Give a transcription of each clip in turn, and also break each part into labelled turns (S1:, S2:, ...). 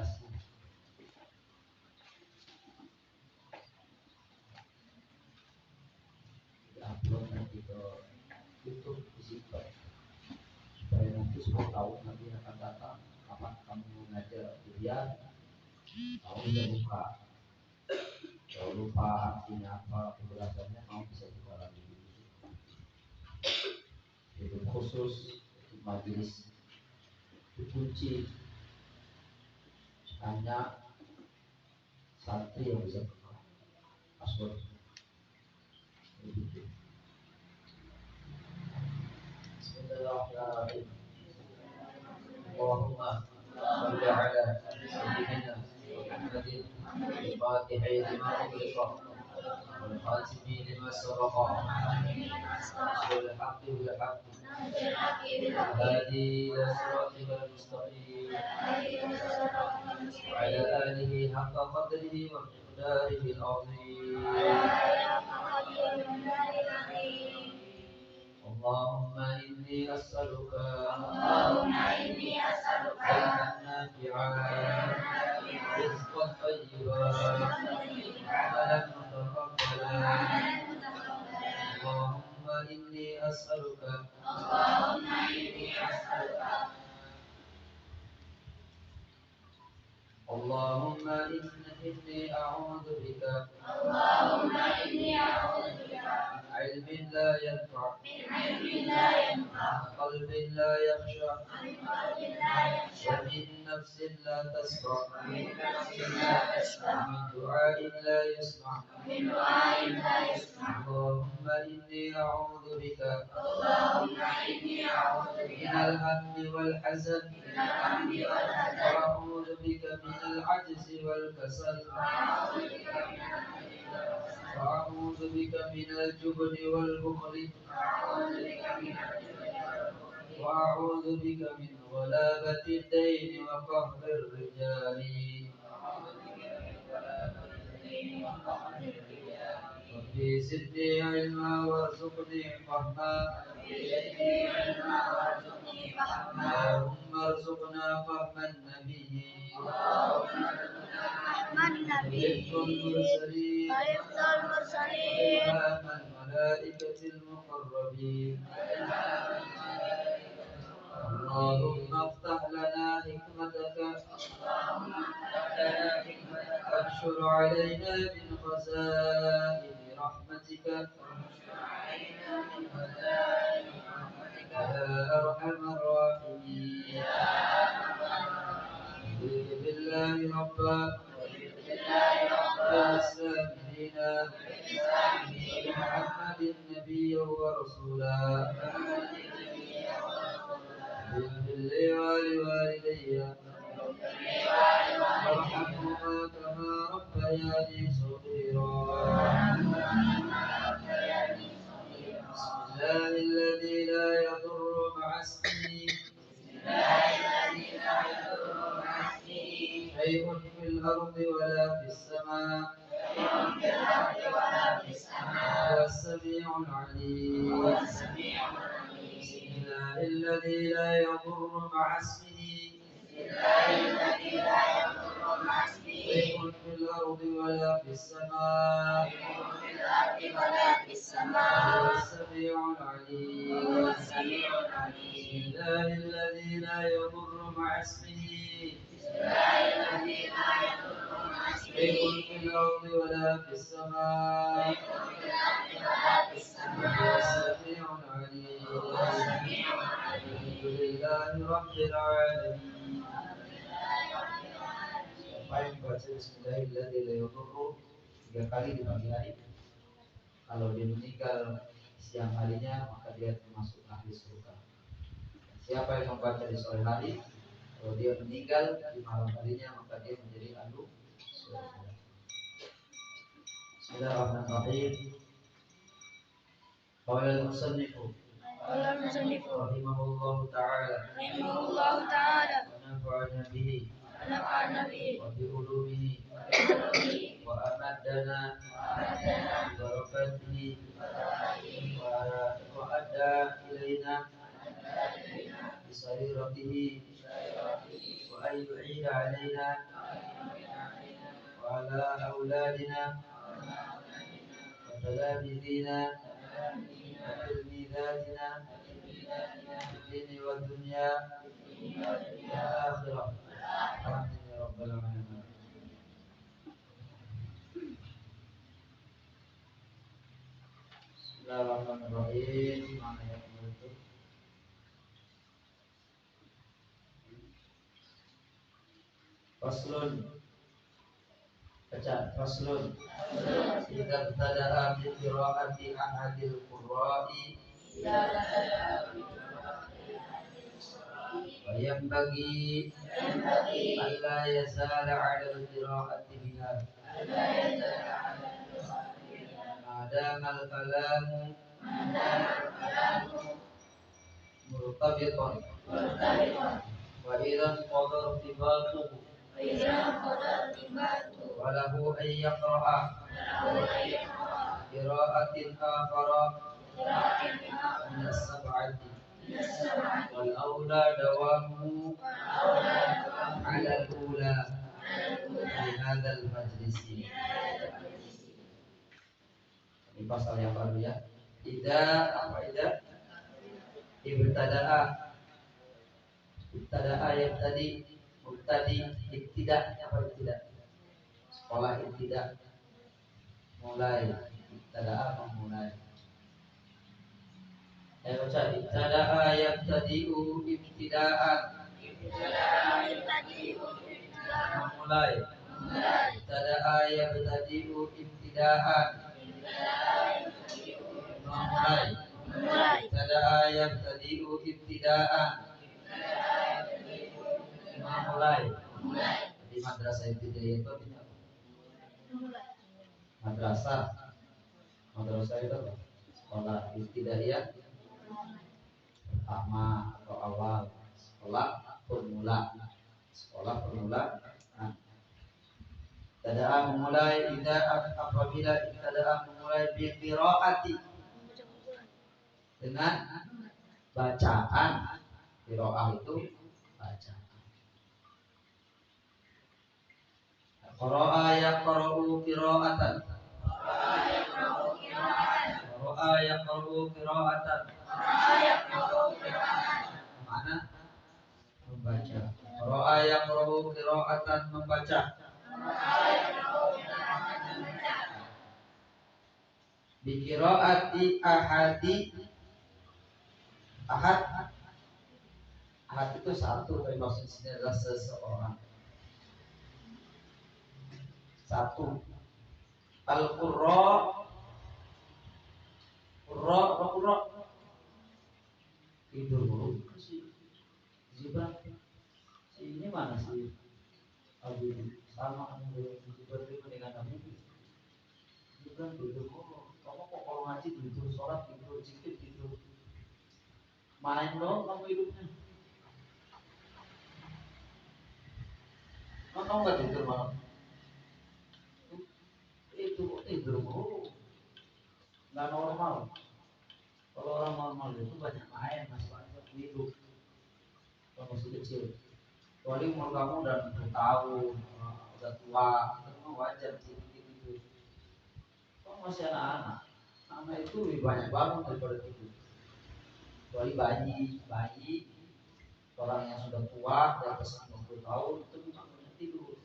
S1: kualitasnya. Upload nanti ke YouTube di situ supaya nanti sudah tahu nanti akan datang kapan kamu ngajar kuliah, kamu bisa buka. Kalau lupa artinya apa penjelasannya, kamu bisa buka lagi. Itu khusus majelis dikunci hanya santri yang bisa buka password. Bismillahirrahmanirrahim. Allahumma shalli ala sayyidina Muhammadin al-Fatihi lima ughliqa wal khatimi lima sabaqa wal haqqi bil haqqi hadi ila siratil mustaqim wa ala alihi haqqa qadrihi wa miqdarihi al-'azim. Allahumma inni as'aluka ilman nafi'an rizqan thayyiban amalan mutaqabbalan. Allahumma inni as'aluka Allahumma inni a'udzu bika ilmin la yanfa' qalbin la yakhsha wa min nafsin la tasfa' min du'ain la yusma'. Allahumma inni a'udzu bika minal hammi wal hazan wa a'udzu bika minal ajzi wal kasal wa a'udzu bika minal jubni wal bukhli wa a'udzu bika min ghalabati ad-dayn wa qahri ar-rijali. Rabbi zidni ilma warzuqni fahma. Allahumma arzuqna fahman nabiyyin hifdzal mursalin ilhamal malaikatil muqarrabin. Allahumma aftah lana hikmataka wanshur alaina min khazaini rahmatika ya arhamar rahimin. Raditu billahi rabba بالإسلام دينا محمد نبيا ورسولا بالبر ولوالدي وارحمهما كما ربياني صغيرا. بسم الله الذي لا يضر مع اسمه شيء في الأرض ولا في السماء هو السميع العليم. بسم الله الذي لا يضر مع اسمه شيء في الأرض ولا في السماء هو السميع العليم. بسم الله الذي لا يضر مع اسمه شيء في الأرض ولا في السماء هو السميع العليم. الحمد لله رب العالمين. Baik, baca Bismillahirrahmanirrahim 3 kali di pagi hari. Kalau dia meninggal siang harinya, maka dia termasuk ahli surga. Siapa yang membaca di sore hari, kalau dia meninggal di malam harinya, maka dia menjadi ahli surga. Bismillahirrahmanirrahim. Qala al-musannifu rahimahullahu ta'ala wa nafa'ana bihi wa bi ulumihi wa amadana bi barakatihi wa adda ilaina bi sariratihi wa an yu'ida alaina علينا وعلى أولادنا وتلاميذنا وتلميذاتنا في الدين والدنيا والآخرة آمين يا رب العالمين. Bismillahirrahmanirrahim. Faslun. Baca faslun. Idza btada'a bi qira'ati ahadil qurra'i wa yanbaghi alla yazala 'ala al-qira'ati biha madama al-kalamu murtabitan wa idza qadara irtibatuhu wa lahu an yaqra'a qira'atin akhara min as-sab'ati wal awla dawamuhu 'ala al-ula fi hadzal majlisi. Ini pasal yang baru ya. Ida apa ida? Ibtada'a. Ibtada'a yang tadi mubtadi ibtida apa ibtida? Sekolah ibtida mulai. Ibtada'a memulai. Ayo baca ibtada'a yabtadi'u ibtida'an. Memulai. Ibtada'a yabtadi'u ibtida'an. Memulai. Ibtada'a yabtadi'u ibtida'an. Memulai. Di madrasah ibtidaiyah itu apa? Madrasah itu apa? Sekolah ibtidaiyah pertama atau awal, sekolah pemula. Nah, ibtada'a memulai apabila ibtada'a memulai bi qira'ati dengan bacaan. Qira'ah itu bacaan. Qara'a yaqra'u qira'atan. Qara'a yaqra'u qira'atan. Mana? Membaca. Qara'a yaqra'u qira'atan, membaca. Bi qira'ati ahadi. Ahad itu satu, tapi maksud sini adalah seseorang. Satu. Al-qurra. Qurra tidur dulu. Si Zibran, si ini mana sih? Abu sama dengan Zibran dengan Abu. Zibran tidur dulu. Kamu kok kalau ngaji tidur, sholat tidur, zikir tidur, main dong kamu hidupnya. Kamu nggak tidur malam? Itu tidur dulu. Nggak normal. Kalau orang normal itu banyak main, masih banyak hidup. Kalau masih kecil, kecuali umur kamu udah 20 tahun, udah tua, itu memang wajar sih gitu. Kalau masih anak itu lebih banyak bangun daripada tidur. Kecuali bayi, orang yang sudah tua, di atas 50 tahun itu memang banyak tidur.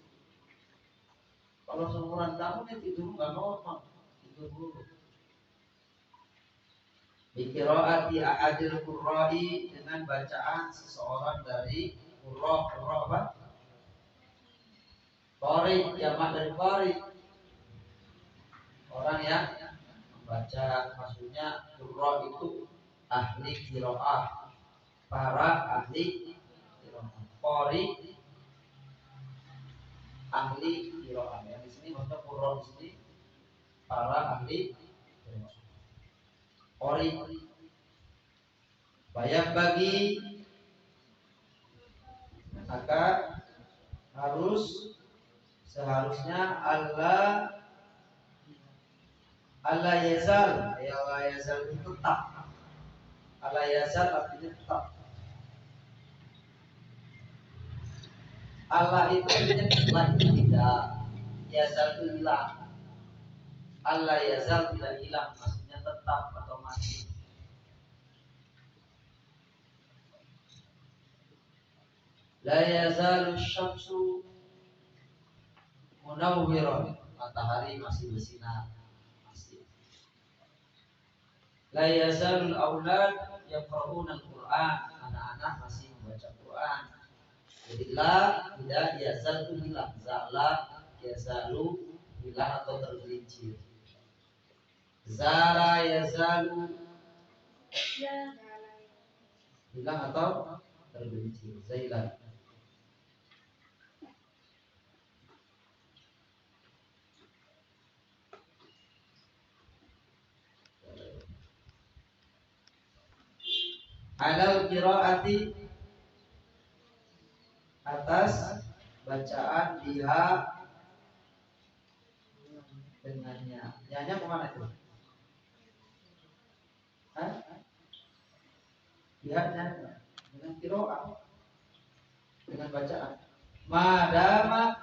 S1: Kalau seumuran kamu nih tidur nggak normal, tidur dulu. Biqiraati ahadil qurra'i, dengan bacaan seseorang dari qurra apa? Qari, jamak dari qari. Orang yang membaca, maksudnya qurra itu ahli qiraah, para ahli qiraah. Qari ahli qiraah. Yang di sini maksudnya qurra di sini para ahli qiraah. Qari. Bayang bagi, maka seharusnya Allah yazal, ya Allah yazal itu tetap. Allah yazal artinya tetap. Allah itu artinya tidak. Yazal itu hilang. Allah yazal tidak hilang, maksudnya tetap atau masih. La yazalu syamsu munawwiran, matahari masih bersinar, masih. La yazalul aulad yaqra'una al-Qur'an, anak-anak masih membaca Quran. Jadi la tidak, yazal itu hilang, zala yazalu hilang atau tergelincir. Zala yazalu hilang atau tergelincir. Zailan. Alal qiraati, atas bacaan dia dengannya. Nyanya kemana itu? Hah? Lihatnya dengan qiraat, dengan bacaan. Madama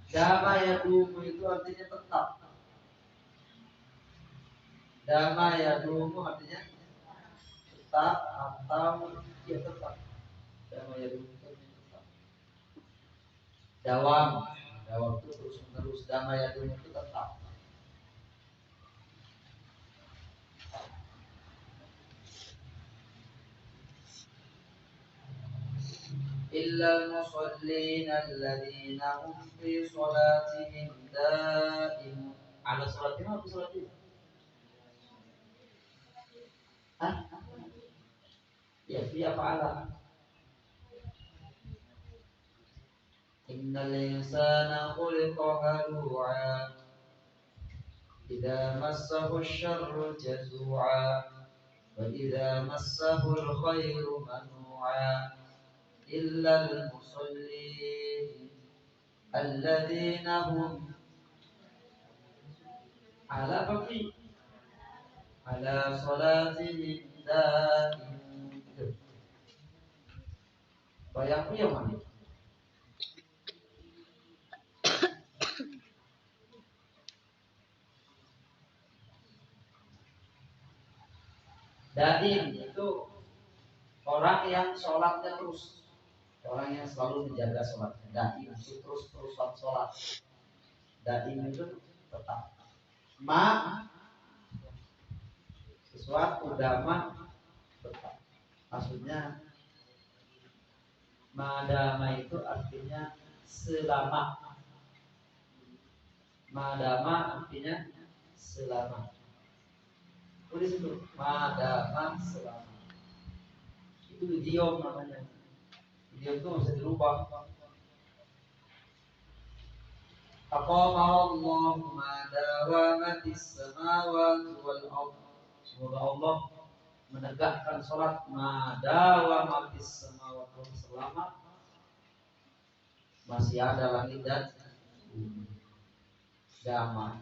S1: dama ya dumu itu artinya tetap. Dama ya dumu artinya tetap atau ya tetap. Dama ya dumu itu artinya tetap. Dawam, dawam itu terus menerus. Dama ya dumu itu tetap. إلا المصلين الذين هم في صلاتهم دائمون. على صلاتهم أو في صلاتهم؟ Hah? Ya, dia fa'ala. Innal insana khuliqa halu'a idza massahu asy-syarru jazu'a wa idza massahu al-khairu manu'a illa al-musallin alladzina hum ala baqi ala salatihim daimun. Bayang yang mana? Daim itu orang yang sholatnya terus, orang yang selalu menjaga sholatnya. Daim itu terus sholat. Daim itu tetap. Sesuatu dama tetap. Maksudnya madama itu artinya selama. Madama artinya selama. Tulis itu madama selama. Itu idiom namanya. Idiom itu bisa dirubah. Aqama Allahu ma dawamatis samawati wal ardh. Semoga Allah menegakkan sholat ma dawamatis samawati wal ardh, selama masih ada langit dan bumi. Dama.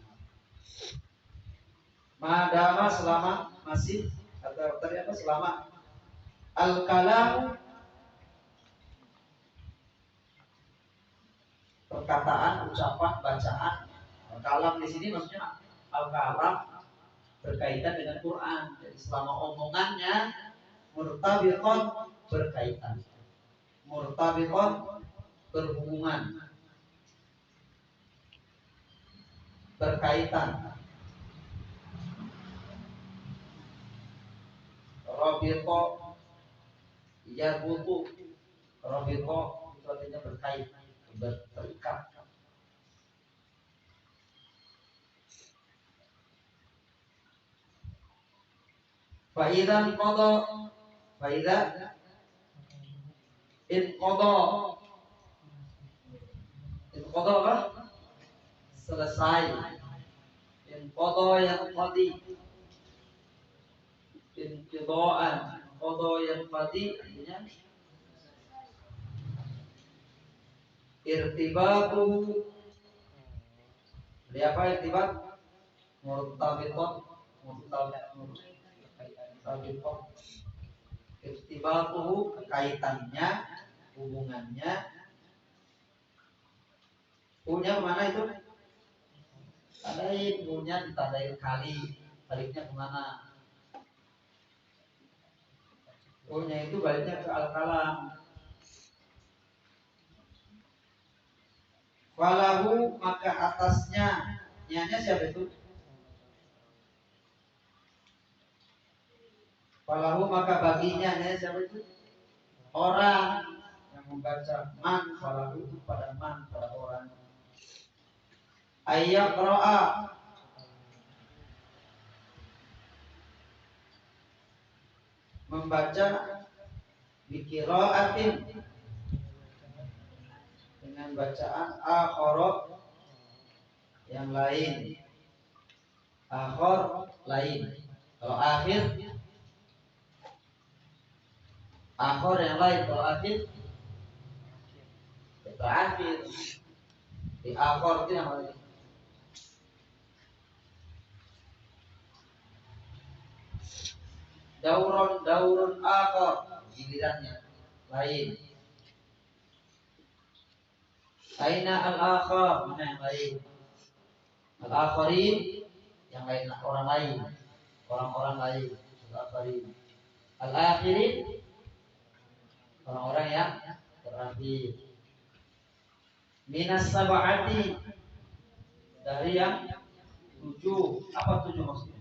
S1: Madama selama masih, atau tadi apa, selama. Al-kalam perkataan, ucapan, bacaan. Kalam di sini maksudnya al-kalam berkaitan dengan Quran. Jadi selama omongannya murtabiqon, berkaitan. Murtabiqon, berhubungan, berkaitan. Rabito yarbutu, rabito itu artinya berkait, terikat. Faidan qada, faida in qada apa? Selesai. In qada yang qadi, in qidaan, qada yang qadi artinya irtibatu. Dia apa irtibat? Murtabiton, Rabitoh irtibatuhu, kaitannya, hubungannya. Punya mana itu? Tandain, punya ditandain kali. Baliknya kemana? Punya itu baliknya ke al-kalam. Walahu, maka atasnya. Nyanya siapa itu? Walahu, maka baginya. Nyanya siapa itu? Orang yang membaca. Man, walahu itu pada man, pada orang. Ayyaqra'a, membaca biqira'atin, dengan bacaan akhara, yang lain. Akhar, lain. Kalau akhir yang lain. Kalau akhir itu akhir. Di akhar itu yang lain. Daurun akhar, gilirannya lain. Aina al-akhar, mana yang lain? Al-akharin, yang lain, orang lain, orang-orang lain. Al-akharin. Al-akhirin, orang-orang yang terakhir. Minas sab'ati, dari yang 7. Apa 7 maksudnya?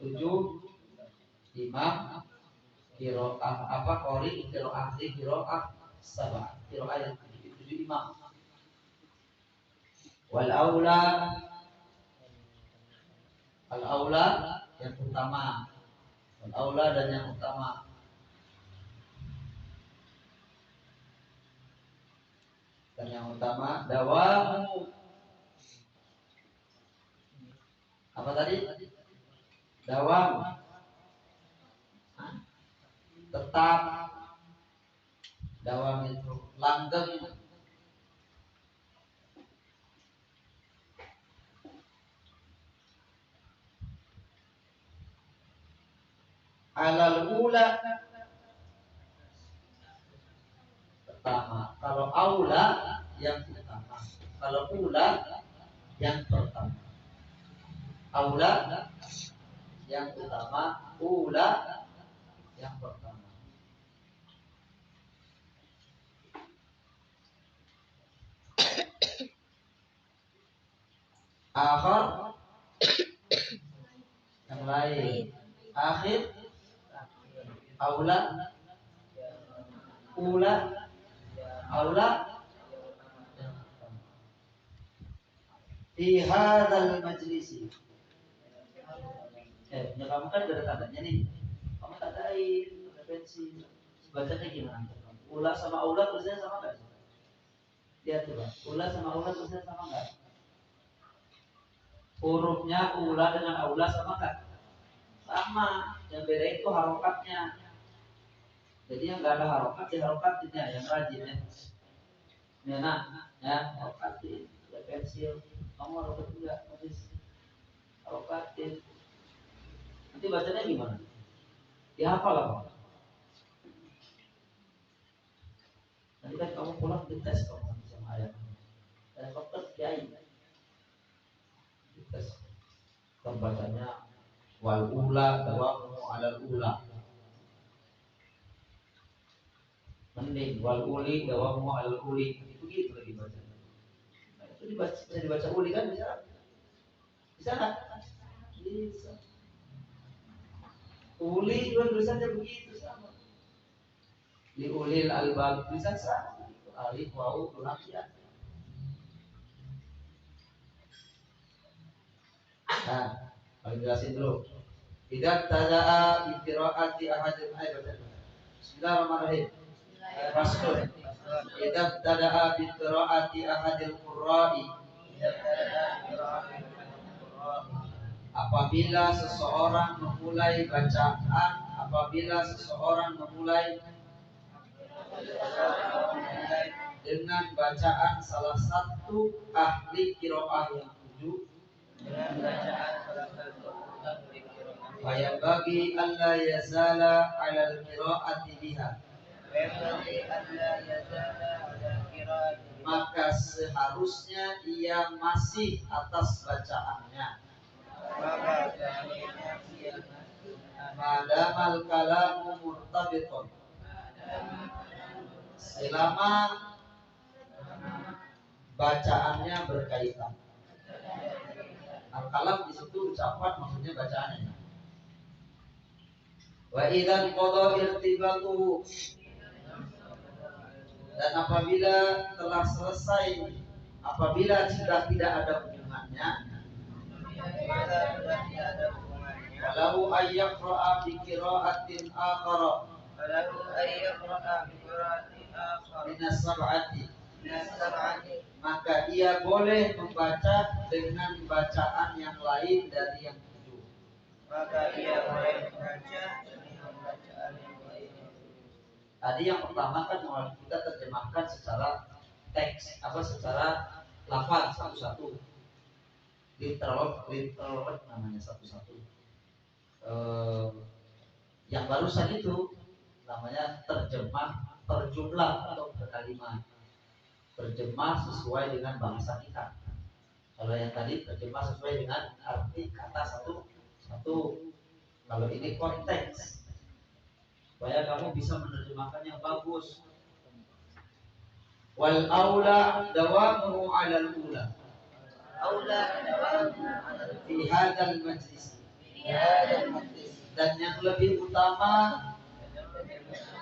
S1: 7 imam qiraah, apa qori qiraah sab'ah, qiraah yang 7 imam. Wal aula, al aula yang utama. Wal aula dan yang utama. Dan yang utama dawamu. Apa tadi? Dawam, tetap. Dawam itu langgeng. Alal ula, pertama. Kalau aula yang pertama. Kalau ula yang pertama. Aula yang utama, ula yang pertama. Akhir yang lain. Akhir, aula, ula, aula. Di hadzal majlisi. Kamu kan ada tandanya nih. Kamu tandain referensi. Bacanya gimana? Ula sama aula tulisnya sama enggak? Lihat coba. Ula sama aula tulisnya sama enggak? Hurufnya ula dengan aula sama enggak? Sama. Yang beda itu harokatnya. Jadi yang enggak ada harokat, ya harokatnya yang rajin ya. Nah, ya harokatin, ya pensil. Kamu harokat juga, habis harokatin. Nanti bacanya gimana? Dihafal apa? Nanti kan kamu pulang dites kamu sama ayah. Dan dokter kiai dites. Pembacanya wal ula dawamu alal ula. Mending wal uli dawamu alal uli. Begitu lagi bacanya. Nah, itu bisa dibaca uli kan bisa? Bisa kan? Bisa. Uli juga tulisannya begitu sama. Li ulil albab bisa sama. Alif wawu ulang ya. Nah, kalau jelasin dulu. Tidak tadaa bi qiraati ahadil ayat. Bismillahirrahmanirrahim. Rasul. Tidak tadaa bi qiraati ahadil qurra'i. Apabila seseorang memulai bacaan, dengan bacaan salah satu ahli qiraah yang 7, wa yanbaghi alla yazala 'ala al-qira'ati biha, maka seharusnya ia masih atas bacaannya. Madamal kalamu murtabitun, selama bacaannya berkaitan. Al-kalam di situ ucapan, maksudnya bacaannya. Wa idzan qada irtibatuhu, dan apabila telah selesai, apabila sudah tidak ada hubungannya, walau ayyaqra'a bi qira'atin akhara, minas sab'ati, maka ia boleh membaca dengan bacaan yang lain dari yang tujuh. Tadi yang pertama kan kita terjemahkan secara teks, secara lafaz satu-satu, literal namanya satu-satu. Yang barusan itu namanya terjemah terjumlah atau berkalimat, terjemah sesuai dengan bahasa kita. Kalau yang tadi terjemah sesuai dengan arti kata satu-satu. Kalau ini konteks, supaya kamu bisa menerjemahkan yang bagus. Wal aula dawamuhu 'alal ula, fi hadzal majlis, dan yang lebih utama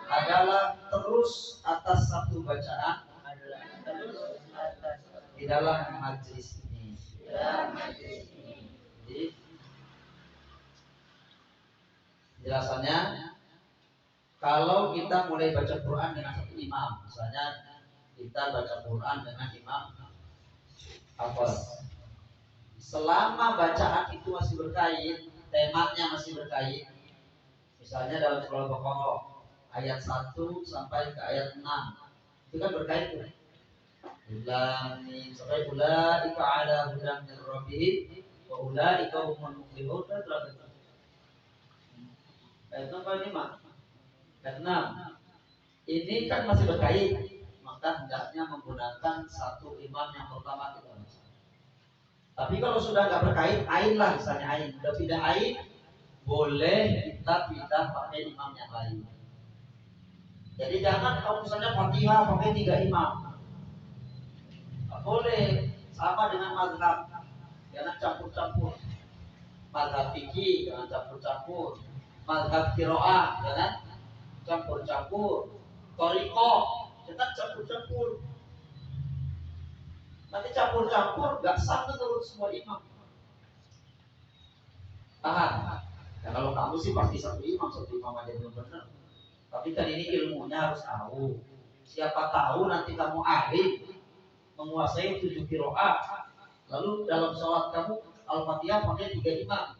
S1: adalah terus atas satu bacaan di dalam majlis ini. Jadi jelasannya, kalau kita mulai baca Quran dengan satu imam, misalnya kita baca Quran dengan imam hafaz, selama bacaan itu masih berkait, temanya masih berkait, misalnya dalam surah Al-Baqarah ayat 1 sampai ke ayat 6, itu kan berkait tuh. Sampai ulaika ala hudan min rabbihim wa ulaika humul muflihun. Ayat nomor 5 dan 6 ini kan masih berkait, maka hendaknya menggunakan satu imam yang pertama kita baca. Tapi kalau sudah nggak berkait, ain lah misalnya, ain udah pindah ain, boleh kita pindah pakai imam yang lain. Jadi jangan kalau misalnya Fatihah pakai 3 imam, nggak boleh. Sama dengan mazhab, jangan campur-campur. Mazhab fikih jangan campur-campur, mazhab qiraah jangan campur-campur, thariqah jangan campur-campur. Nanti campur-campur nggak sah menurut semua imam. Tahan. Ya kalau kamu sih pasti satu imam aja belum benar. Tapi kan ini ilmunya harus tahu. Siapa tahu nanti kamu ahli menguasai 7 qiraat, lalu dalam sholat kamu Al-Fatihah pakai 3 imam.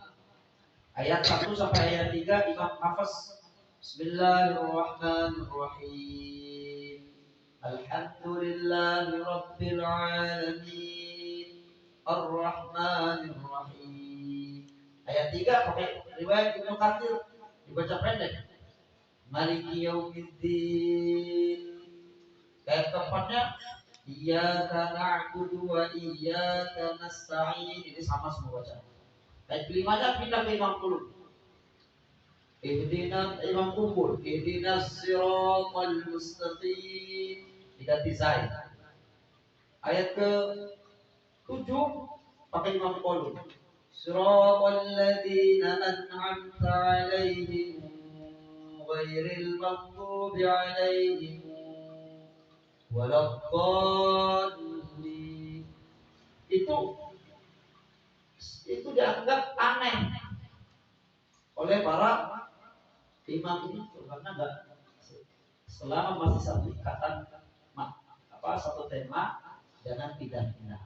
S1: Ayat 1 sampai ayat 3 imam hafaz. Bismillahirrahmanirrahim. Alhamdulillahi rabbil alamin. Ar-Rahmanir-Rahim. Ayat 3 pakai riwayat Ibnu Katsir, dibaca pendek. Maliki yaumiddin. Ayat keempatnya iyyaka na'budu wa iyyaka nasta'in. Ini sama semua bacaan. Ayat kelimanya pindah ke imam kulun. Imam kumpul. Ihdinas siratal mustaqim. Diganti zaid. Ayat ke-7 pakai imam kulun. Siratal ladzina an'amta 'alaihim ghairil maghdubi 'alaihim waladdallin. Itu dianggap aneh oleh para imam ini, karena enggak, selama masih satu ikatan satu tema, jangan pindah-pindah.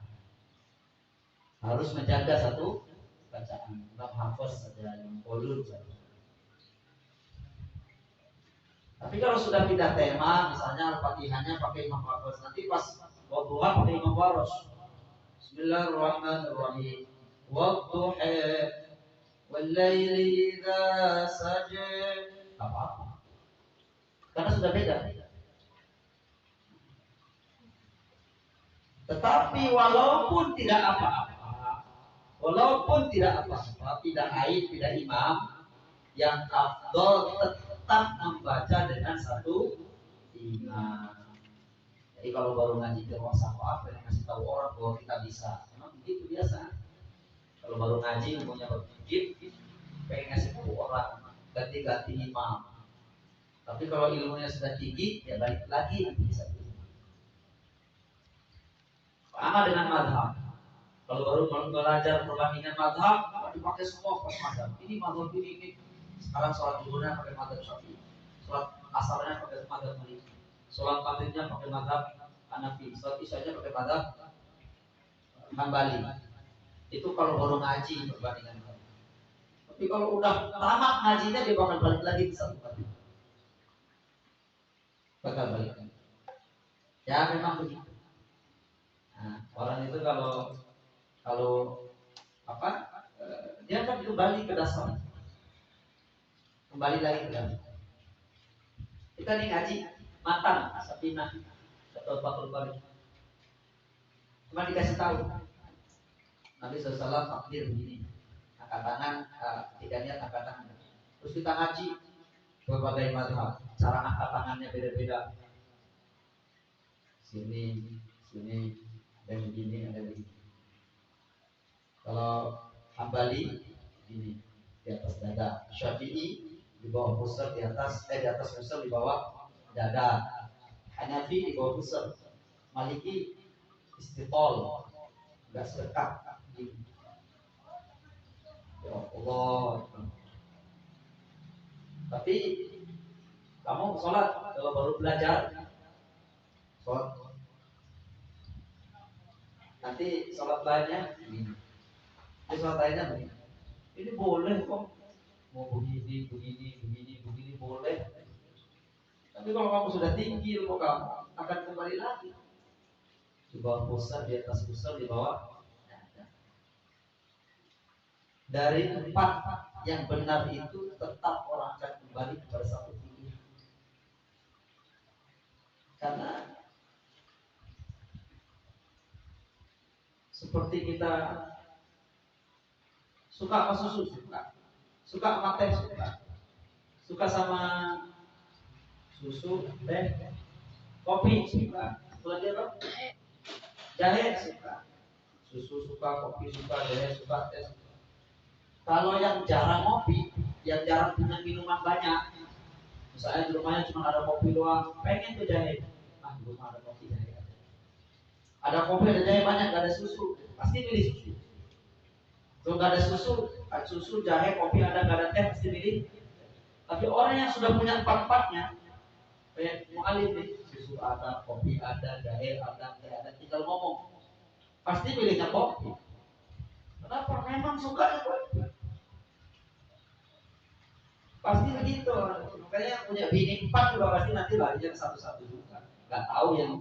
S1: Harus menjaga satu bacaan. Imam hafaz saja, yang qulun saja. Tapi kalau sudah pindah tema, misalnya Al-Fatihahnya pakai imam hafaz, nanti pas wadduha pakai imam waros. Bismillahirrahmanirrahim. Wadduha. Walaili idza saja. Apa-apa. Karena sudah beda. Tetapi walaupun tidak apa-apa, tidak aib, tidak imam, yang afdol tetap membaca dengan satu imam. Jadi kalau baru ngaji ke WhatsApp apa yang ngasih tahu orang bahwa kita bisa, memang begitu biasa. Kalau baru ngaji umumnya berpikir, pengen ngasih tahu orang ganti-ganti imam. Tapi kalau ilmunya sudah tinggi, ya balik lagi nanti bisa. Sama dengan madhab. Kalau baru belajar perbandingan madhab, dipakai semua pas madhab. Ini madhab ini. Sekarang sholat zuhurnya pakai madhab Syafi'i, sholat asarnya pakai madhab Maliki, sholat maghribnya pakai madhab Hanafi, sholat isyanya pakai madhab Hambali. Itu kalau baru ngaji perbandingan madhab. Tapi kalau udah tamat ngajinya, dia bakal balik lagi ke satu madhab. Bakal balik. Ya memang begitu. Nah, orang itu kalau apa, dia akan kembali ke dasar, kembali lagi ke dasar. Kita nih ngaji matan Safinah atau Fathul Bari, cuma dikasih tahu Nabi SAW takdir begini, angkat tangan, tidak niat angkat tangan. Terus kita ngaji berbagai mazhab, cara angkat tangannya beda-beda. Sini, ada begini, ada begini. Kalau Hambali ini di atas dada, Syafi'i di bawah pusar, di atas pusar, di bawah dada, Hanafi di bawah pusar, Maliki istitol, enggak sedekat. Ya Allah. Tapi kamu sholat kalau baru belajar, sholat nanti sholat lainnya ini sholat lainnya begini. Ini boleh kok, mau begini boleh. Tapi kalau kamu sudah tinggi ilmu kamu akan kembali lagi di bawah pusar, di atas pusar, di bawah. Dari empat yang benar itu tetap orang akan kembali kepada satu pilihan. Karena seperti kita suka sama susu, suka sama teh, suka sama susu, teh, kopi suka, lagi apa? Jahe suka, susu suka, kopi suka, jahe suka, teh suka. Kalau yang jarang ngopi, yang jarang punya minuman banyak, misalnya di rumahnya cuma ada kopi doang, pengen tuh jahe, di rumah ada kopi, jahe ada kopi, ada jahe banyak, gak ada susu, pasti pilih susu. Kalau gak ada susu, jahe, kopi ada, gak ada teh, pasti pilih. Tapi orang yang sudah punya empat-empatnya, kayak mu'alim nih, susu ada, kopi ada, jahe ada, teh ada, tinggal ngomong, pasti pilihnya kopi. Kenapa? Memang suka kopi. Pasti begitu. Makanya yang punya bini 4 juga pasti nanti larinya ke satu-satu juga. Gak tahu yang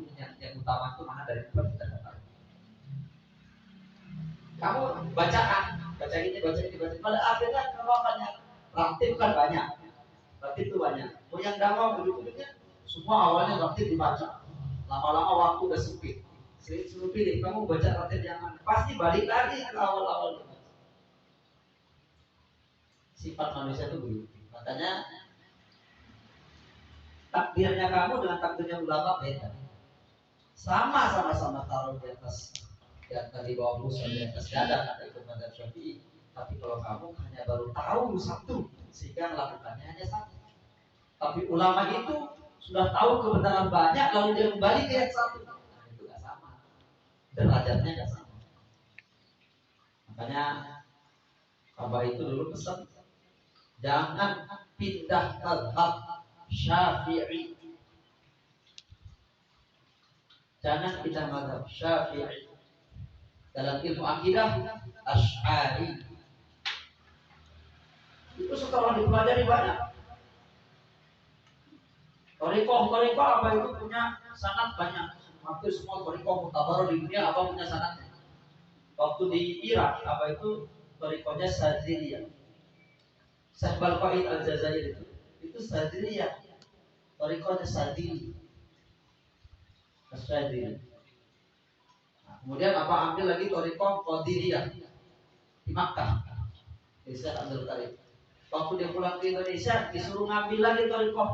S1: utama itu mana dari 4, kita gak tahu. Kamu baca ini. Pada akhirnya kalau akannya ratib kan banyak. Ratib itu banyak. Oh yang dakwah ujung-ujungnya semua awalnya ratib dibaca. Lama-lama waktu udah sempit. Suruh pilih, kamu baca ratib yang mana? Pasti balik lagi ke awal-awal. Sifat manusia itu begitu. Makanya takdirnya kamu dengan takdirnya ulama beda. Sama-sama taruh di atas, di bawah pusar, di atas dada, kata itu mazhab Syafi'i. Tapi kalau kamu hanya baru tahu satu, sehingga melakukannya hanya satu. Tapi ulama itu sudah tahu kebenaran banyak, lalu dia kembali ke yang satu. Nah, itu gak sama, derajatnya gak sama. Makanya Abah itu dulu pesan, jangan pindah mazhab Syafi'i. Jangan pindah mazhab Syafi'i. Dalam ilmu akidah Asy'ari. Itu setelah dipelajari banyak. Torikoh apa itu punya sanad banyak. Hampir semua torikoh mutabaroh di dunia apa punya sanadnya. Waktu di Irak apa itu torikohnya Saziliyah. Syekh Qaid Al-Jazairi itu Sadriyah, thariqahnya Sadili. Sadili. Nah, kemudian apa ambil lagi thariqah Qadiriyah di Makkah. Syekh Abdul Karim. Waktu dia pulang ke Indonesia disuruh ngambil lagi thariqah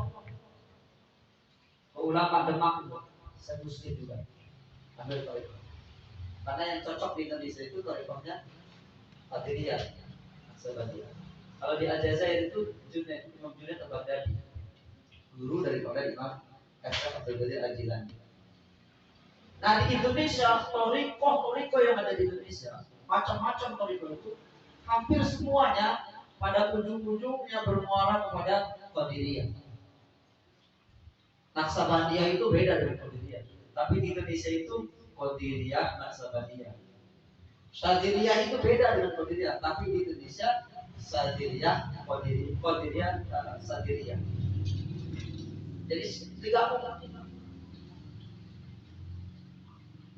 S1: ulama Demak itu. Saya muslim juga. Ambil thariqah. Karena yang cocok di Indonesia itu thariqahnya Qadiriyah, Naksabandiyah. Kalau di Al-Jazair itu Imam Junaid Al-Baghdadi, guru daripada Imam Syekh Abdul Qadir Al-Jilani. Nah di Indonesia, toriko yang ada di Indonesia, macam-macam toriko itu, hampir semuanya pada ujung-ujungnya bermuara kepada Qadiriyah. Naksabandiyah itu beda dari Qadiriyah, tapi di Indonesia itu Qadiriyah, Naksabandiyah. Syadziliyah itu beda dengan Qadiriyah, tapi di Indonesia Syadziliyah, Qadiriyah, Syadziliyah. Jadi digabung.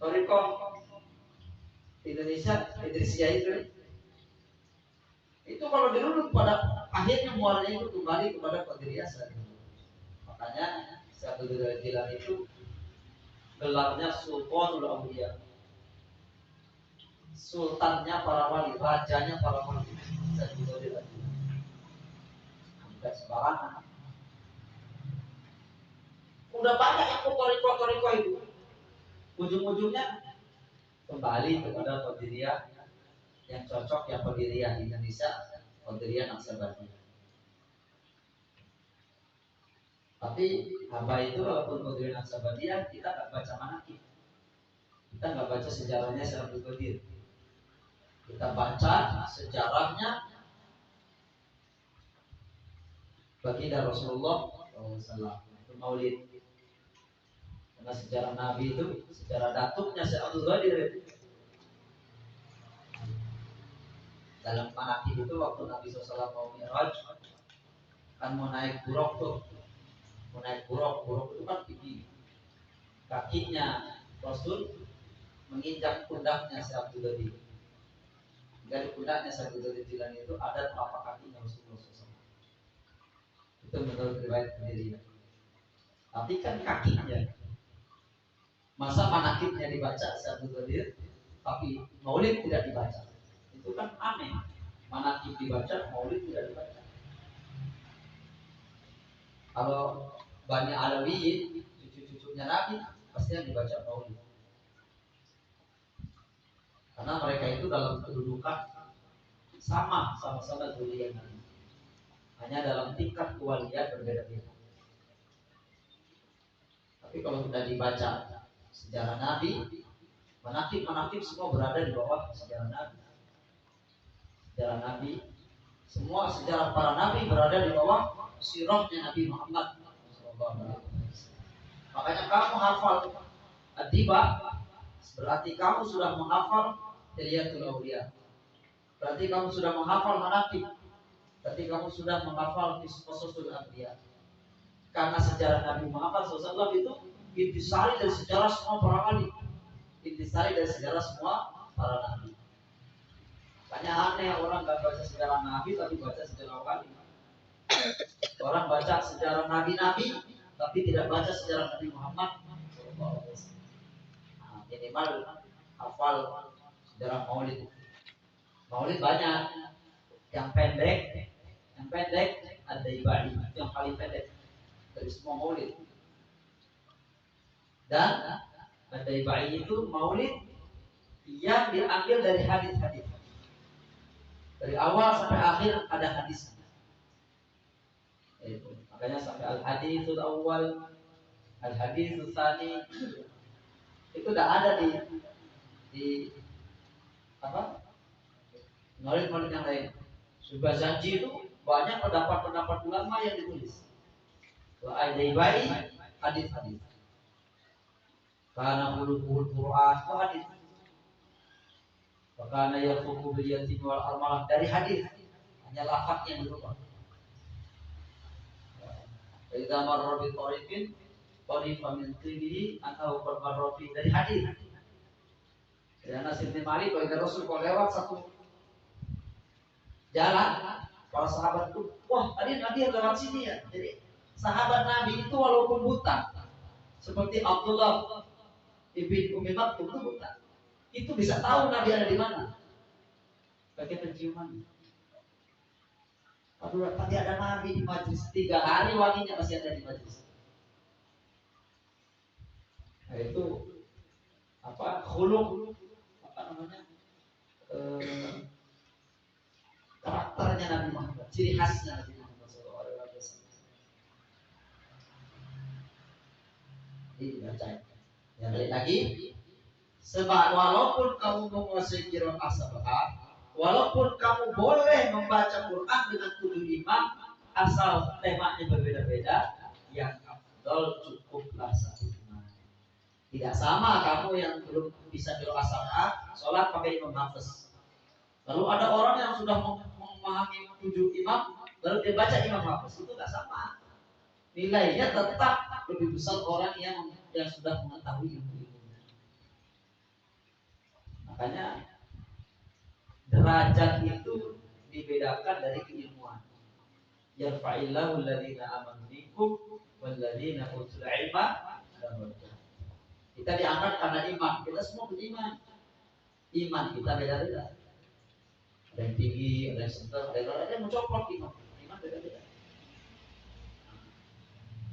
S1: Torikoh Indonesia Idrisiyah itu kalau dirunut pada akhirnya muaranya itu kembali kepada Qadiriyah Syadziliyah. Makanya Syekh Abdul Qadir Jilani itu gelarnya Sultanul Auliya, sultannya para wali, rajanya para wali. Syekh Abdul Qadir Jilani bukan sembarangan. Udah banyak itu toriko itu, ujung-ujungnya kembali kepada Qadiriyah yang cocok, yang Qadiriyah di Indonesia, Qadiriyah Naksabandiyah. Tapi apa itu walaupun Qadiriyah Naksabandiyah kita nggak baca manaqib, kita nggak baca sejarahnya Syekh Abdul Qadir, kita baca sejarahnya baginda Rasulullah SAW, itu Maulid. Karena sejarah Nabi itu, sejarah datuknya Syekh Abdul Qadir itu. Dalam manaqib itu waktu Nabi SAW mau Mi'raj, kan mau naik buruk tuh, mau naik buruk itu kan tinggi. Kakinya Rasul menginjak pundaknya Syekh Abdul Qadir. Dari pundaknya Syekh Abdul Qadir Jilani itu ada telapak kakinya Rasulullah SAW. Itu menurut riwayat sendiri. Tapi kan kakinya, masa manaqibnya dibaca Syekh Abdul Qadir, tapi Maulid tidak dibaca. Itu kan aneh. Manaqib dibaca, Maulid tidak dibaca. Kalau Bani Alawiyin, cucu-cucunya Nabi, pasti yang dibaca Maulid. Karena mereka itu dalam kedudukan sama-sama dzurriyyah Nabi. Hanya dalam tingkat kewalian berbeda-beda. Tapi kalau sudah dibaca sejarah Nabi, manaqib semua berada di bawah sejarah Nabi. Sejarah Nabi, semua sejarah para Nabi berada di bawah sirahnya Nabi Muhammad SAW. Makanya kamu hafal Ad-Diba, berarti kamu sudah menghafal Hilyatul Auliya. Berarti kamu sudah menghafal manaqib. Berarti kamu sudah menghafal Qasasul Anbiya. Karena sejarah Nabi Muhammad SAW itu intisari dari sejarah semua para wali, intisari dari sejarah semua para nabi. Makanya aneh orang gak baca sejarah Nabi tapi baca sejarah wali. Orang baca sejarah nabi-nabi tapi tidak baca sejarah Nabi Muhammad. Nah, minimal hafal sejarah Maulid. Maulid banyak. Yang pendek ada ibadah yang paling pendek dari semua Maulid. Dan ada ibadah itu Maulid yang diambil dari hadis-hadis. Dari awal sampai akhir ada hadis. Itu. Makanya sampai al-haditsul awal, al-haditsul tsani itu udah ada di apa? Maulid yang lain. Sudah janji itu banyak pendapat-pendapat ulama yang ditulis. Wa aibai hadis-hadis. Karena ulul Quran itu hadis. Karena yarfuqu bil yatim wal armalah dari hadis. Hanya lafaz yang berubah. Idza marra bi tariqin qarifa min tibihi atau marra dari hadis. Ya Anas bin Malik kalau Rasul kalau lewat satu jalan Para sahabat itu, wah tadi Nabi lewat sini ya. Jadi sahabat Nabi itu walaupun buta, seperti Abdullah ibn Umi Maktum itu buta, itu bisa tahu Nabi ada di mana. Pakai penciuman. Aduh, tadi ada Nabi di majlis 3 hari wanginya masih ada di majlis. Nah, itu apa? Khuluq, apa namanya? Karakternya Nabi Muhammad, ciri khasnya Nabi Muhammad SAW. Ini dibaca. Ya, balik lagi. Sebab walaupun kamu menguasai qiraah sab'ah, walaupun kamu boleh membaca Quran dengan 7 imam, asal temanya berbeda-beda, yang afdal cukuplah 1 imam. Tidak sama kamu yang belum bisa qiraah sab'ah, sholat pakai imam hafiz. Lalu ada orang yang sudah memahami 7 imam, lalu dia baca imam hafiz, itu tidak sama. Nilainya tetap lebih besar orang yang sudah mengetahui ilmu. Makanya derajat itu dibedakan dari keilmuan. Yarfa'illahu alladhina amanu minkum walladzina utul ilma darajat. Kita diangkat karena iman. Kita semua beriman. Iman kita beda-beda. Ada yang tinggi, ada yang sedang, ada yang mencoplok iman. Iman beda-beda.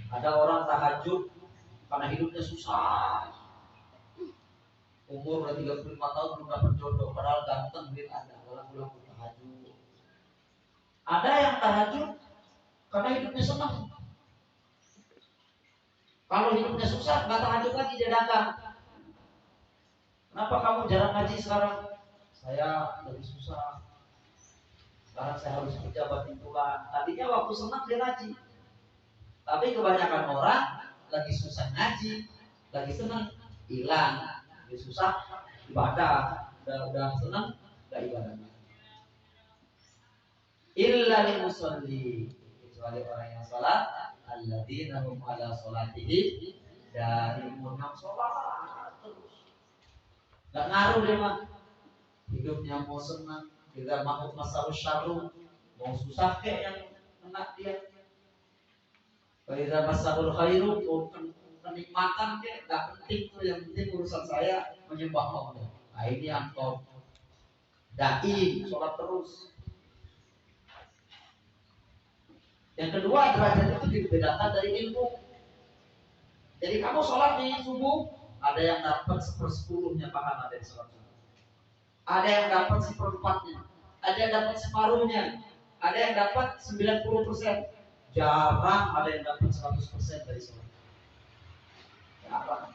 S1: Ada orang tahajud karena hidupnya susah. Umur udah 35 tahun belum dapat jodoh, padahal ganteng duit ada, ulang-ulang tahajud. Ada yang tahajud karena hidupnya senang. Kalau hidupnya susah, nggak tahajud lagi, dia dagang. Kenapa kamu jarang ngaji sekarang? Saya lagi susah. Sekarang saya harus kerja buat tulang. Tadinya waktu senang dia ngaji. Tapi kebanyakan orang lagi susah ngaji, lagi senang hilang. Susah ibadah, udah senang nggak ibadah. Illa lil musalli, kecuali orang yang salat, alladzina hum ala salatihi daimun, yang salat terus. Nggak ngaruh dia mah. Hidupnya mau senang, tidak mau masalah syarru, mau susah kayak yang kena dia. Kalau masalah khairu, kenikmatan ke nggak penting tuh, yang penting urusan saya menyembah Allah. Nah ini yang top. Dai sholat terus. Yang kedua, derajat itu dibedakan dari ilmu. Jadi kamu sholat di subuh, ada yang dapat 1/10 pahala dari sholat. Ada yang dapat 1/4, ada yang dapat separuhnya, ada yang dapat 90%. Jarang ada yang dapat 100% dari sholat. Apa?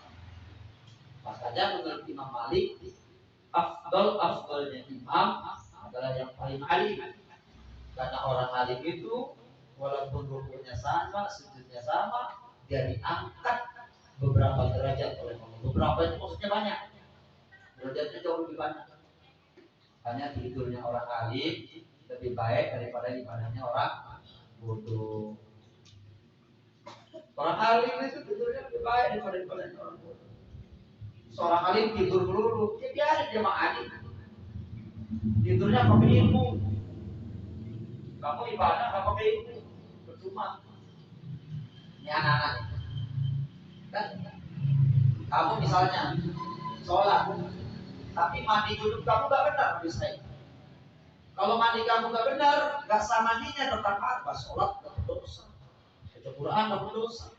S1: Makanya menurut Imam Malik, afdalnya imam adalah yang paling alim. Karena orang alim itu walaupun rukunya sama, sujudnya sama, dia diangkat beberapa derajat oleh Allah. Beberapa itu maksudnya banyak. Derajatnya jauh lebih banyak. Hanya tidurnya orang alim lebih baik daripada ibadahnya orang bodoh. Orang alim itu tidurnya lebih baik daripada orang bodoh. Seorang alim tidur melulu, ya biarin dia mah alim. Tidurnya pakai ilmu. Kamu ibadah nggak pakai ilmu, percuma. Ini anak-anak. Kan? Kamu misalnya sholat, tapi mandi junub kamu nggak benar, misalnya. Kalau mandi kamu nggak benar, nggak sah mandinya tetap apa? Sholat dapat dosa, baca Quran dapat dosa,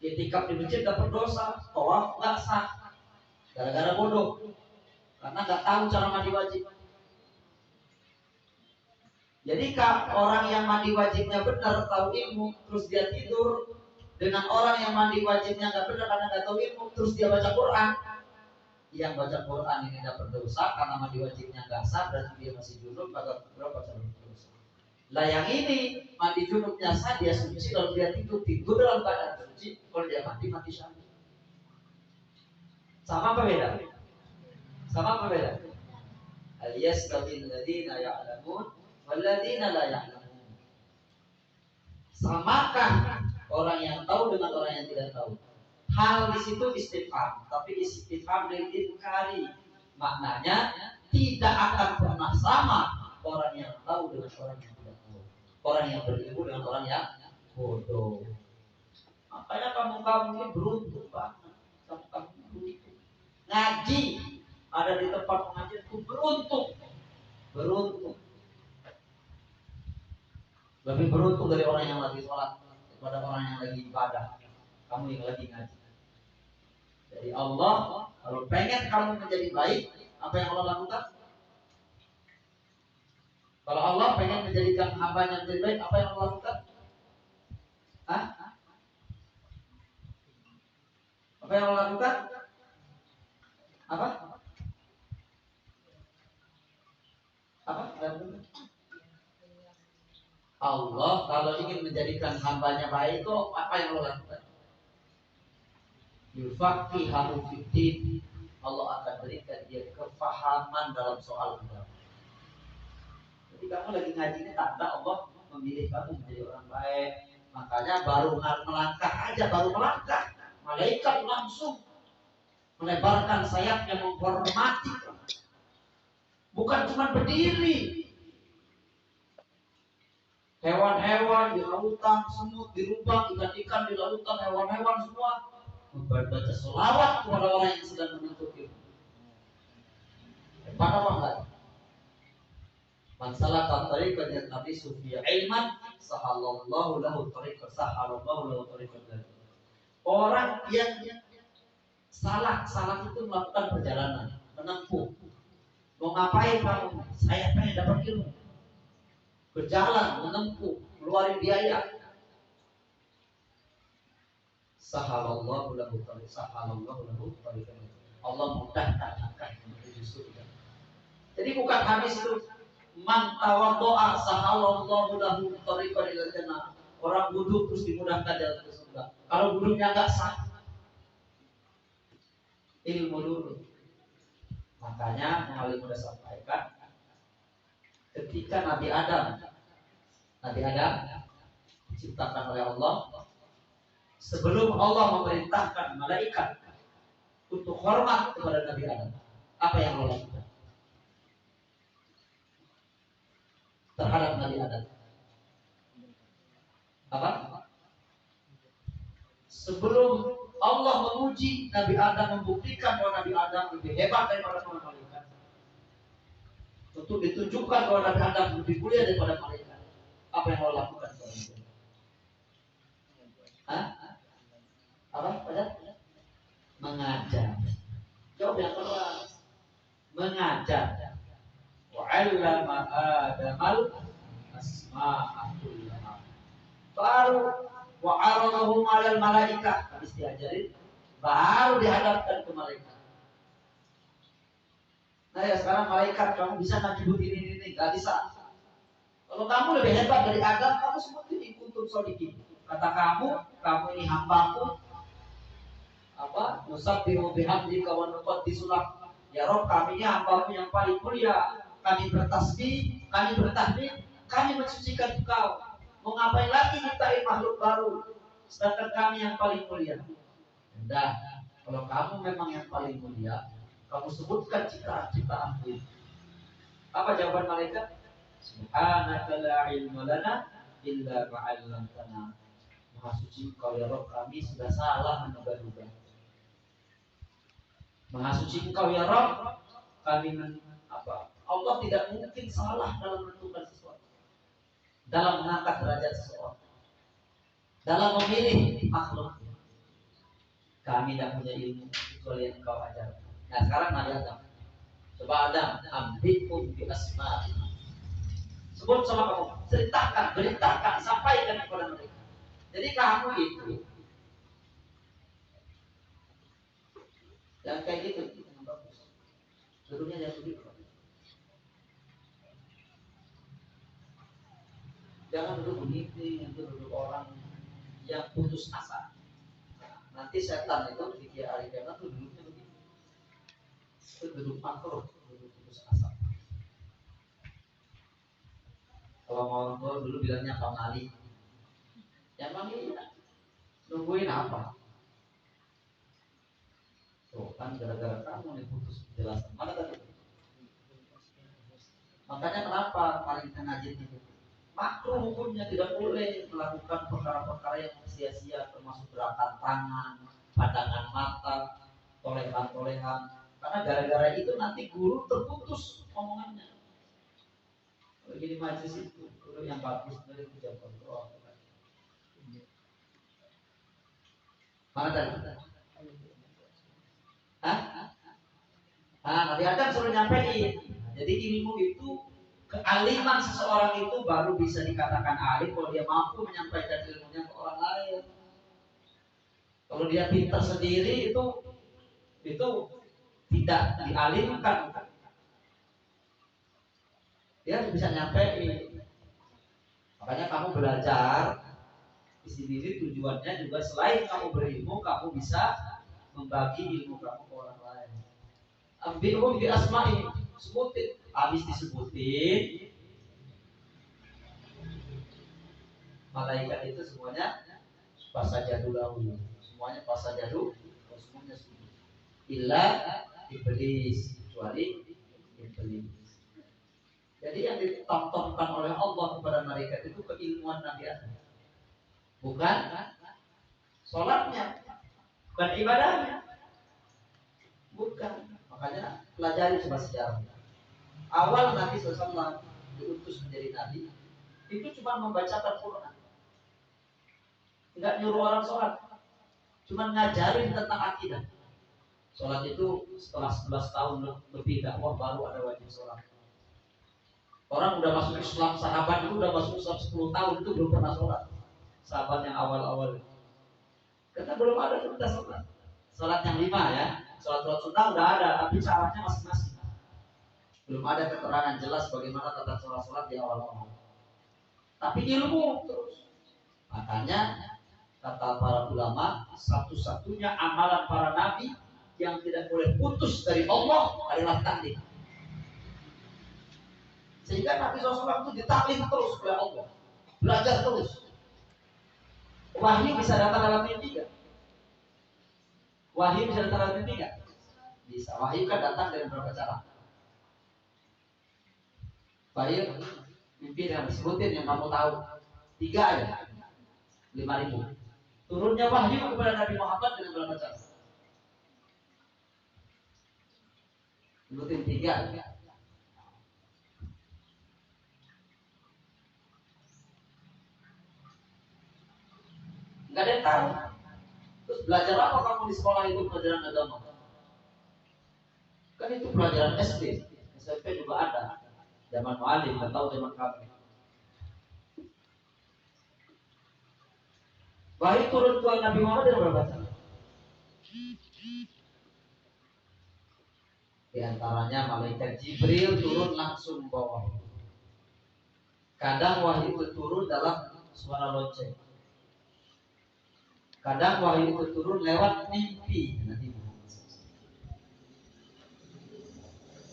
S1: i'tikaf di masjid dapat dosa, tawaf nggak sah. Gara-gara bodoh, karena nggak tahu cara mandi wajib. Jadi orang yang mandi wajibnya benar, tahu ilmu, terus dia tidur dengan orang yang mandi wajibnya nggak benar karena nggak tahu ilmu, terus dia baca Quran. Yang baca Quran ini dapat dosa karena mandi wajibnya nggak sah, berarti dia masih junub, maka berapa cara dosa. Lah yang ini mandi junubnya sah, dia suci, lalu dia tidur dalam keadaan suci, kalau dia mati syahid. Sama apa beda? Sama apa beda? Al-yastabil ladina ya'lamun walladzina la ya'lamun. Samakan orang yang tahu dengan orang yang tidak tahu. Hal di situ istifham, tapi istifham lil inkari. Maknanya tidak akan pernah sama orang yang tahu dengan orang yang tidak tahu. orang yang berilmu dengan orang yang bodoh. Makanya kamu ini beruntung banget. Kamu beruntung. Ngaji ada di tempat pengajian itu beruntung. Beruntung. Lebih beruntung dari orang yang lagi sholat daripada orang yang lagi ibadah. Kamu yang lagi ngaji. Jadi Allah kalau pengen kamu menjadi baik, apa yang Allah lakukan? Kalau Allah pengen menjadikan hambanya menjadi baik, apa yang Allah lakukan? Hah? Apa yang Allah lakukan? Apa? Apa? Allah kalau ingin menjadikan hambanya baik itu apa yang Allah lakukan? Yufaqihahu fiddin. Allah akan berikan dia kefahaman dalam soal agama. Jadi kamu lagi ngajinya tanda Allah memilih kamu menjadi orang baik. Makanya baru melangkah aja, baru melangkah, malaikat langsung melebarkan sayapnya menghormati. Bukan cuma berdiri. Hewan-hewan di lautan, semut di lubang, ikan-ikan di lautan, hewan-hewan semua membaca selawat kepada orang yang sedang menuntut ilmu. Hebat apa enggak? Man salaka tariqan yatabi sufiya ilman sahalallahu lahu tariqan dzalik. Orang yang salah itu melakukan perjalanan, menempuh. Mau ngapain kamu? Saya pengen dapat ilmu. Berjalan, menempuh, keluarin biaya. Sahalallahu lahu tariqan. Allah mudahkan langkahnya menuju surga. Jadi bukan habis itu man tawaddo'a sahalallahu lahu tariqan ila jannah. Orang wudhu terus dimudahkan jalan ke surga. Kalau wudhunya enggak sah, ilmu dulu. Makanya yang paling mudah sampaikan, ketika Nabi Adam diciptakan oleh Allah, sebelum Allah memerintahkan malaikat untuk hormat kepada Nabi Adam, apa yang Allah lakukan terhadap Nabi Adam? Apa? Sebelum Allah memuji Nabi Adam, membuktikan bahwa Nabi Adam lebih hebat daripada para malaikat, untuk ditunjukkan bahwa Nabi Adam lebih mulia daripada malaikat, apa yang Allah lakukan kepada Nabi Adam? Hah? Apa? Mengajar. Jawab yang keras. Mengajar. Wa'allama Adamal asma'a kullaha. Baru wa'aradahum 'alal malaikah. Habis diajarin, baru dihadapkan ke malaikat. Nah ya sekarang malaikat, kamu bisa nyebut ini, gak bisa. Kalau kamu lebih hebat dari Adam, kamu seperti ini kuntum shodiqin. Kata kamu ini hambaku. Apa? Nusabbihu bihamdika wa nuqaddisulah. Ya Rob, kami ini hambamu yang paling mulia. Kami bertasbih, kami bertahmid, kami mensucikan Engkau. Mau ngapain lagi nyiptain makhluk baru? Sedangkan kami yang paling mulia. Nah, kalau kamu memang yang paling mulia, kamu sebutkan ciptaan-ciptaanku. Apa jawaban malaikat? Subhanaka la ilma lana illa ma 'allamtana. Maha suci Engkau ya Rabb, kami sudah salah menduga-duga. Maha suci Engkau ya Rabb, kami Allah tidak mungkin salah dalam menentukan sesuatu, dalam mengangkat derajat seseorang, dalam memilih makhluk. Kami tidak punya ilmu kecuali yang Engkau ajarkan. Nah sekarang Nabi Adam, coba Adam, ambikum bi asma'i. Sebut sama kamu, ceritakan, beritakan, sampaikan kepada mereka. Jadi kamu itu yang kayak gitu, yang bagus. Duduknya jangan begitu. Jangan duduk begini, itu duduk orang yang putus asa. Nah, nanti setan itu di hari kiamat tuh duduknya begitu. Itu duduk makruh, duduk putus asa. Kalau mau dulu bilangnya Bang Ali. Yang Bang Ali nungguin apa? Tuh kan gara-gara kamu nih putus penjelasan. Mana tadi? Makanya kenapa paling ngaji itu? makruh hukumnya, tidak boleh melakukan perkara-perkara yang sia-sia, termasuk gerakan tangan, pandangan mata, tolehan-tolehan. Karena gara-gara itu nanti guru terputus omongannya. Begini majlis itu, guru yang bagus dari puja kontrol. Mana tadi? Hah? Nabi Adam suruh nyampein. Jadi ilmu itu, kealiman seseorang itu baru bisa dikatakan alim kalau dia mampu menyampaikan ilmunya ke orang lain. Kalau dia pintar sendiri itu tidak dialimkan. Dia harus bisa nyampein. Makanya kamu belajar di sini tujuannya juga selain kamu berilmu, kamu bisa membagi ilmu kamu ke orang lain. Ambilhum bi asma'i, sebutin. Habis disebutin, malaikat itu semuanya pasajadu lahu, semuanya pasajadu, semuanya sujud. Illa iblis, kecuali iblis. Jadi yang ditontonkan oleh Allah kepada malaikat itu keilmuan Nabi Adam, bukan sholatnya, bukan ibadahnya, bukan. Makanya pelajari coba sejarah. Awal Nabi SAW diutus menjadi Nabi, itu cuma membacakan Quran, nggak nyuruh orang sholat, cuma ngajarin tentang akidah. Sholat itu setelah 11 tahun lebih dakwah baru ada wajib sholat. Orang udah masuk Islam, sahabat itu udah masuk Islam 10 tahun itu belum pernah sholat. Sahabat yang awal-awal, karena belum ada perintah sholat. Sholat yang 5 ya, sholat sunnah udah ada, tapi caranya masing-masing. Belum ada keterangan jelas bagaimana tata cara sholat di awal-awal. Tapi ilmu terus. Makanya kata para ulama, satu-satunya amalan para nabi yang tidak boleh putus dari Allah adalah taklim. Sehingga Nabi SAW itu ditaklim terus oleh Allah, belajar terus. Wahyu bisa datang dalam mimpi gak? Wahyu bisa datang dalam mimpi gak? Bisa. Wahyu kan datang dengan berapa cara? Wahyu mimpi yang disebutin yang kamu tahu 3 aja, 5.000. Turunnya wahyu kepada Nabi Muhammad dengan berapa cara? Sebutin 3. Enggak ada yang tahu. Terus belajar apa kamu di sekolah itu pelajaran agama? Kan itu pelajaran SD, SMP juga ada. Zaman mu'alim, nggak tahu zaman kami. Wahyu turun ke Nabi Muhammad dengan berapa cara? Di antaranya malaikat Jibril turun langsung bawa. Kadang wahyu itu turun dalam suara lonceng. Kadang wahyu itu turun lewat mimpi.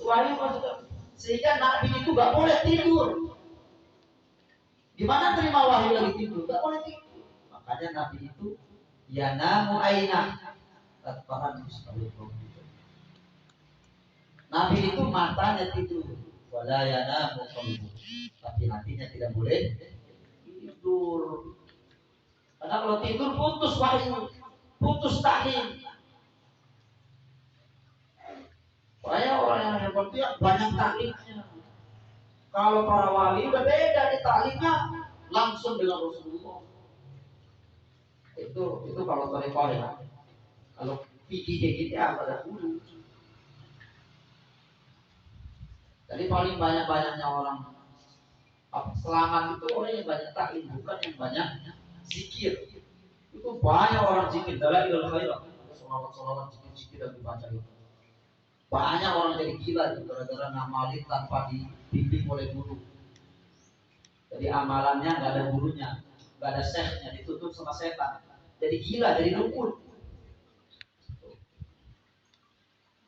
S1: Wahyu maksudnya, sehingga Nabi itu gak boleh tidur. Gimana terima wahyu lagi tidur? Gak boleh tidur. Makanya Nabi itu yanamu aina tatpahan mustahil. Nabi itu matanya tidur, wala yanamu qalbu, tapi hatinya tidak boleh tidur. Karena kalau tidur putus wahyu, putus taklim. Makanya orang yang hebat itu banyak taklimnya. Kalau para wali udah beda di taklimnya, langsung dengan Rasulullah. Itu kalau tarekat ya. Kalau fikih gitu ya pada dulu. Jadi paling banyak-banyaknya orang selamat itu orang yang banyak taklim, bukan yang banyak zikir. Itu banyak orang zikir, dalailul khairah, salawat zikir dan dibaca itu. Banyak orang jadi gila itu gara-gara ngamalin tanpa dibimbing oleh guru. Jadi amalannya nggak ada gurunya, nggak ada syekhnya, ditutup sama setan. Jadi gila, jadi dukun.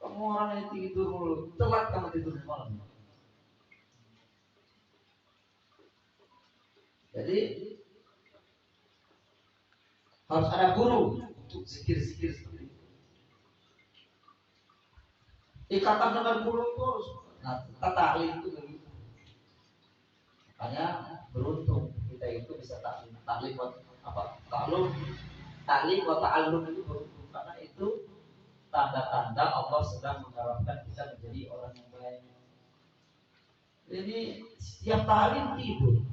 S1: Kamu orang yang tidur telat, kamu tidur di malam. Jadi harus ada guru untuk zikir-zikir seperti itu. Ikatan dengan guru itu harus. Nah, taklim itu begitu. Hanya beruntung kita itu bisa taklim apa taklim wa ta'allum itu beruntung, karena itu tanda-tanda Allah sedang mengharapkan kita menjadi orang yang baik. Jadi setiap taklim tidur,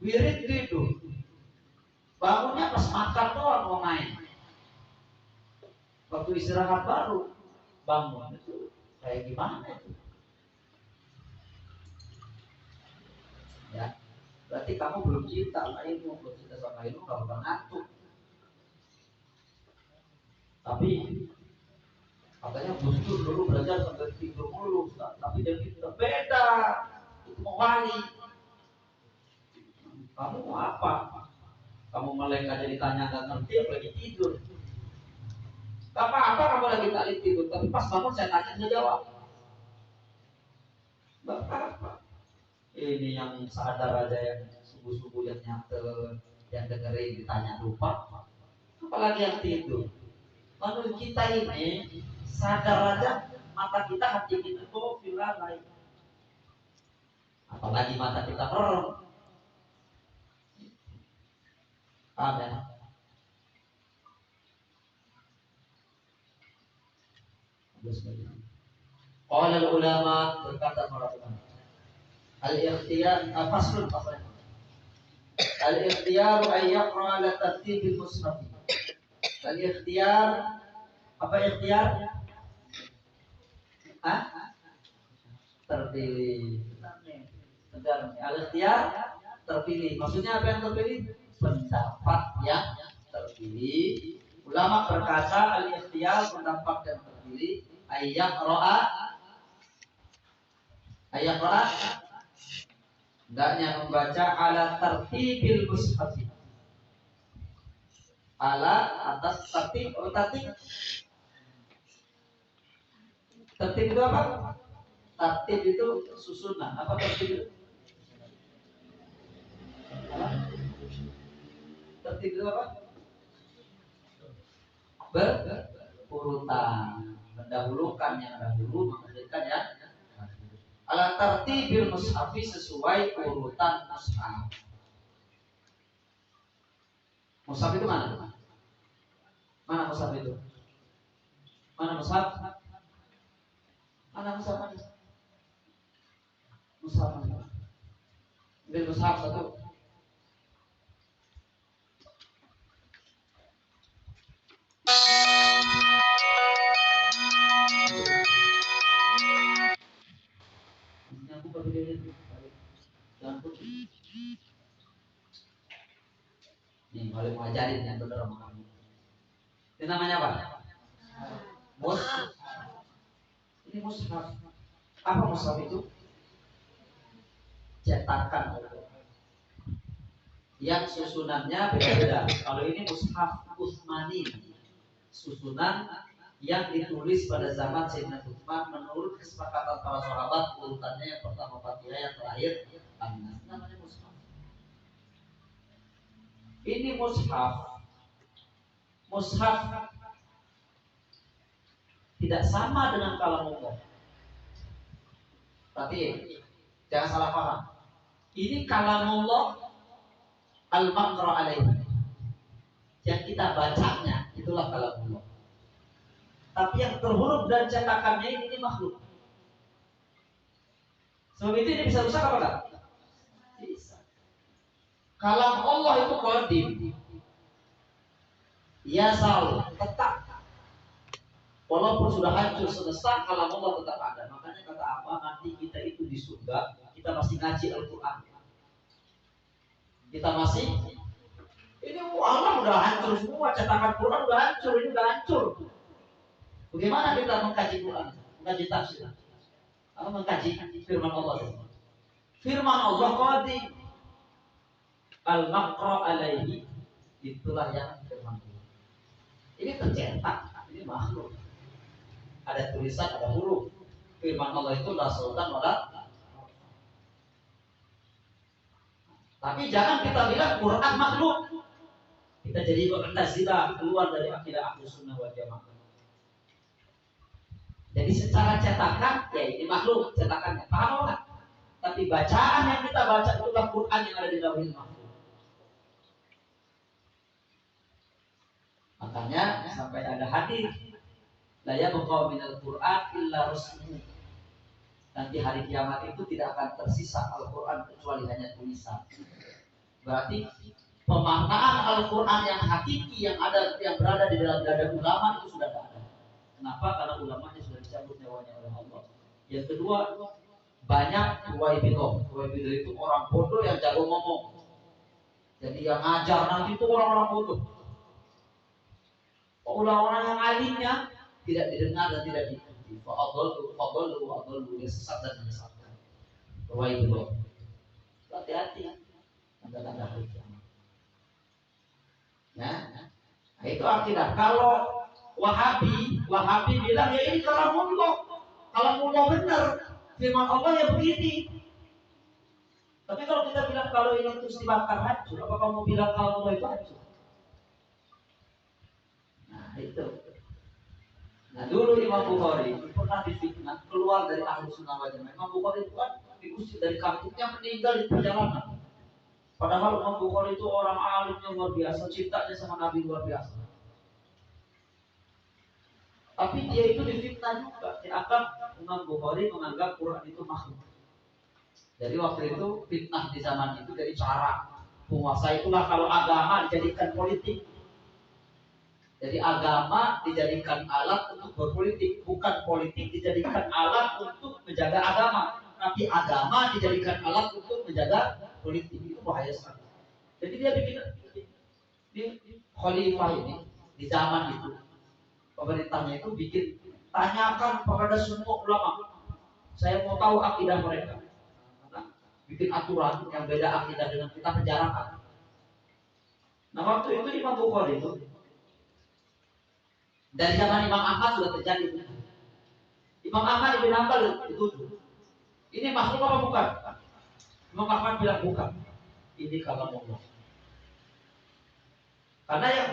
S1: wirid tidur, bangunnya pas makan doang mau main, waktu istirahat baru bangun. Itu kayak gimana itu? Ya, berarti kamu belum cinta sama ilmu, belum cinta sama ilmu, kamu bakal ngantuk. Tapi katanya Gus Dur dulu belajar sampai tidur mulu, tapi dia kita beda, itu mau wali. Kamu mau apa? Kamu melek aja ditanya nggak ngerti, apalagi tidur. Gak apa-apa kamu lagi taklim tidur, tapi pas bangun saya tanya dia jawab. Gak apa-apa. Ini yang sadar aja, yang subuh-subuh yang nyatet, yang dengerin ditanya lupa, apalagi yang tidur. Menurut kita ini sadar aja, mata kita, hati kita kok vilalai, apalagi mata kita merem. Amin. Qala ulama, berkata para ulama, al-ikhtiyar faslun faslun. Al-ikhtiyar ay yaqra ala tartibil mushaf. Al-ikhtiyar, apa ikhtiyar? Hah? Terpilih. Al-ikhtiyar terpilih. Maksudnya apa yang terpilih? Pendapat yang terpilih. Ulama berkata al-ikhtiyar pendapat yang terpilih ayat ro'a hendaknya membaca ala tertibil mushaf, ala atas tertib. Tertib itu apa? Tertib itu susunan. Apa tertib itu? Tertib itu apa? Berurutan, mendahulukan yang dahulu, mengakhirkan yang ala tertibil mushafi, sesuai urutan mushaf. Mushaf itu mana? Mana mushaf itu? Mana mushaf? Mana mushaf? Mushaf mana? Ambil mushaf satu. Aku baru lihat nih, boleh mau ajarin yang benar sama kamu. Ini namanya apa? Mushaf. Ini mushaf. Apa mushaf itu? Cetakan yang susunannya berbeda. Kalau ini mushaf Utsmani, susunan yang ditulis pada zaman Sayyidina Utsman menurut kesepakatan para sahabat, urutannya yang pertama Fatihah, yang terakhir An-Nas. Namanya mushaf. Ini mushaf. Mushaf tidak sama dengan kalamullah. Tapi jangan salah paham. Ini kalamullah al-maqra alaihi, yang kita bacanya itulah kalamullah. Tapi yang terhuruf dan cetakannya ini makhluk. Sebab itu ini bisa rusak apa enggak? Bisa. Kalam Allah itu qadim, ya sal, tetap. Walaupun sudah hancur selesai, kalam Allah tetap ada. Makanya kata apa? Nanti kita itu di surga, kita masih ngaji Al-Quran. Kita masih, ini Allah udah hancur semua, cetakan Quran udah hancur, ini udah hancur. Bagaimana kita mengkaji Quran, mengkaji tafsir, atau mengkaji firman Allah? Firman Allah qadim, al-maqra alaihi, itulah yang firman Allah. Ini tercetak, ini makhluk. Ada tulisan, ada huruf. Firman Allah itu la sultan wala. Tapi jangan kita bilang Quran makhluk. Kita jadi Mu'tazilah, keluar dari akidah Ahlus Sunnah wal Jamaah. Jadi secara cetakan, ya ini makhluk cetakannya. Paham nggak? tapi bacaan yang kita baca itulah Quran yang ada di Lauhul Mahfuz. Makanya sampai ada hadis, la yabqa minal Quran illa rasmuhu. Nanti hari kiamat itu tidak akan tersisa Al-Quran kecuali hanya tulisan. Berarti pemaknaan Al-Quran yang hakiki yang berada di dalam dada ulama itu sudah tidak ada. Kenapa? Karena ulamanya sudah dicabut nyawanya oleh Allah. Yang kedua, banyak waibidoh. Waibidoh itu orang bodoh yang jago ngomong. Jadi yang ngajar nanti itu orang-orang bodoh. Orang-orang yang alimnya tidak didengar dan tidak diikuti. Fadollu dia sesat dan menyesatkan. Waibidoh. Hati-hati. Tanda-tanda hari kiamat. Ya, nah, itu akidah. Kalau Wahabi bilang ya ini kalamullah benar, firman Allah ya begini. Tapi kalau kita bilang kalau ini terus dibakar hancur, apa kamu bilang kalamullah itu hancur? Nah itu. Nah dulu Imam Bukhari pernah difitnah keluar dari Ahlus Sunnah wal Jamaah. Imam Bukhari itu kan diusir dari kampungnya, meninggal di perjalanan. Padahal Imam Bukhari itu orang alim yang luar biasa, cintanya sama Nabi luar biasa. Tapi dia itu difitnah juga. Dianggap Imam Bukhari menganggap Quran itu makhluk. Jadi waktu itu fitnah di zaman itu dari cara penguasa itulah kalau agama dijadikan politik. Jadi agama dijadikan alat untuk berpolitik, bukan politik dijadikan alat untuk menjaga agama, tapi agama dijadikan alat untuk menjaga politik. Itu bahaya sekali. Jadi dia bikin di khalifah ini di zaman itu, pemerintahnya itu bikin tanyakan kepada semua ulama. Saya mau tahu akidah mereka. Bikin aturan yang beda akidah dengan kita, penjarakan. Nah waktu itu Imam Bukhari itu dari zaman Imam Ahmad sudah terjadi. Imam Ahmad bin Hanbal dituduh. Ini makhluk apa bukan? Imam Ahmad bilang bukan. Ini kalamullah. Karena yang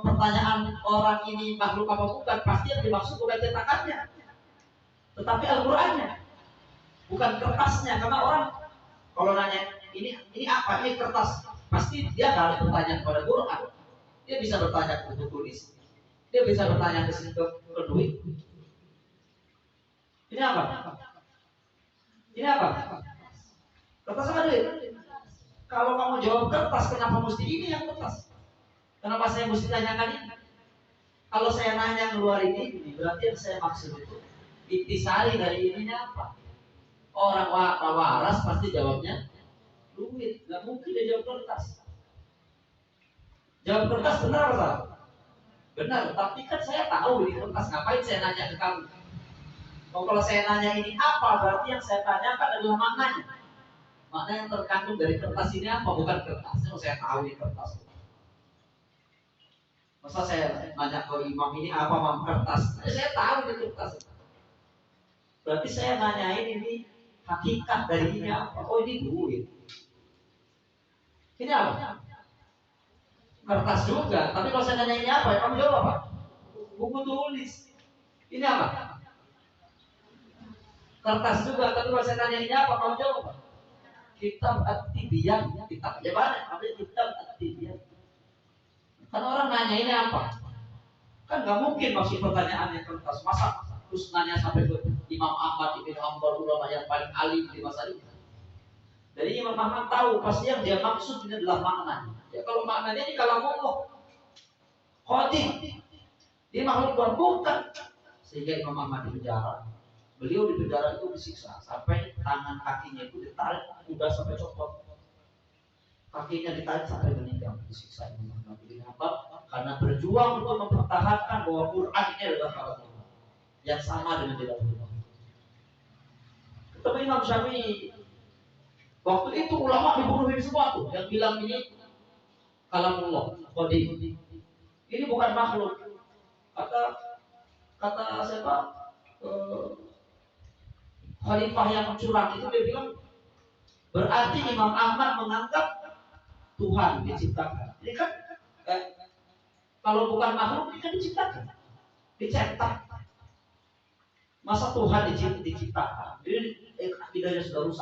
S1: pertanyaan orang ini makhluk apa bukan, pasti yang dimaksud bukan cetakannya, tetapi Al-Qur'annya, bukan kertasnya. Karena orang kalau nanya ini apa? Ini kertas. Pasti dia nggak harus bertanya kepada Quran. Dia bisa bertanya ke buku tulis. Dia bisa bertanya ke sini ke duit. Ini apa? Ini apa? Kertas apa duit? Kalau kamu jawab kertas, kenapa mesti ini yang kertas? Kenapa saya mesti tanyakan ini? Kalau saya nanya keluar ini, berarti yang saya maksud itu intisari dari ininya apa? Orang waras pasti jawabnya duit. Gak mungkin dia jawab kertas. Jawab kertas benar apa salah? Benar, tapi kan saya tahu ini kertas. Ngapain saya nanya ke kamu? Kalau saya nanya ini apa, berarti yang saya tanyakan adalah maknanya. Makna yang terkandung dari kertas ini apa? Bukan kertasnya. Saya tahu ini kertas. Masa saya nanya ke imam ini apa mam kertas? Saya tahu ini kertas. Berarti saya nanyain ini hakikat dari ini apa? Oh ini duit. Ini apa? Kertas juga. Tapi kalau saya nanya ini apa? Ya, kamu jawab apa? Buku tulis. Ini apa? Kertas juga. Tapi kalau saya nanya ini apa? Kamu jawab apa? Kitab at-Tibyan. Kitab aja banyak. Tapi kitab at-Tibyan. Kan orang nanya ini apa? Kan nggak mungkin maksud pertanyaannya kertas. Masa terus nanya sampai ke Imam Ahmad Ibn Hanbal, ulama yang paling alim di masa itu. Jadi Imam Ahmad tahu pasti yang dia maksud ini adalah makna. Ya kalau maknanya ini kalamullah, qadim, dia makhluk bukan. Sehingga Imam Ahmad di penjara. Beliau di penjara itu disiksa sampai tangan kakinya itu ditarik, udah sampai copot. Kakinya ditarik sampai meninggal, disiksa Imam Ahmad bin Hanbal karena berjuang untuk mempertahankan bahwa Quran ini adalah kalamullah yang sama dengan di Al-Quran. Ketemu Imam Syafi'i. Waktu itu ulama dibunuhin semua tuh, yang bilang ini kalamullah, qadim. Ini bukan makhluk. Kata siapa? Khalifah yang curang itu dia bilang berarti Imam Ahmad menganggap Tuhan diciptakan. Ini kan kalau bukan makhluk ini kan diciptakan, dicetak. Masa Tuhan diciptakan? Jadi akidahnya sudah rusak.